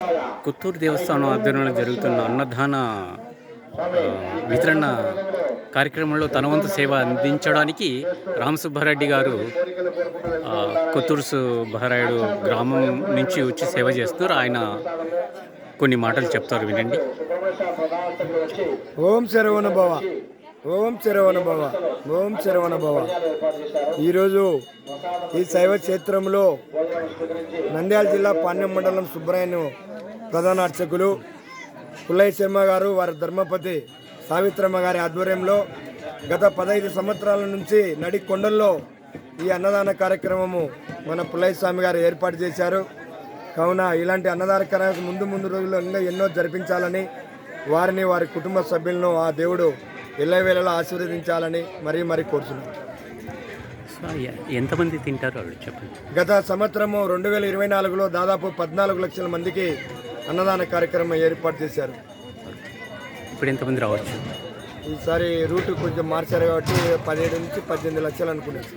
కొత్తూరు దేవస్థానం ఆధ్వర్యంలో జరుగుతున్న అన్నదాన వితరణ కార్యక్రమంలో తన వంతు సేవ అందించడానికి రామసుబ్బారెడ్డి గారు కొత్తూరు సుబ్బారాయుడు గ్రామం నుంచి వచ్చి సేవ చేస్తున్నారు. ఆయన కొన్ని మాటలు చెప్తారు, వినండి. ఓం శరవణ భవ, ఓం శరవణ భవ, ఓం శరవణ భవ. ఈరోజు ఈ శైవ క్షేత్రంలో నంద్యాల జిల్లా పాణ్యం మండలం సుబ్రాయన్ ప్రధాన అర్చకులు పుల్లయ్య శర్మ గారు, వారి ధర్మపతి సావిత్రమ్మ గారి ఆధ్వర్యంలో గత 15 సంవత్సరాల నుంచి నడి కొండల్లో ఈ అన్నదాన కార్యక్రమము మన పుల్లయ్య స్వామి గారు ఏర్పాటు చేశారు. కావున ఇలాంటి అన్నదాన కార్యక్రమం ముందు రోజుల్లో ఇంకా ఎన్నో జరిపించాలని, వారిని వారి కుటుంబ సభ్యులను ఆ దేవుడు ఎల్లవేళలా ఆశీర్వదించాలని మరీ కోరుతున్నాను. ఎంతమంది తింటారు చెప్పండి. గత సంవత్సరము 2024లో దాదాపు 14 లక్షల మందికి అన్నదాన కార్యక్రమం ఏర్పాటు చేశారు. ఇప్పుడు ఎంతమంది రావచ్చు? ఈసారి రూట్ కొంచెం మార్చారు కాబట్టి 17 నుంచి 18 లక్షలు అనుకునేది.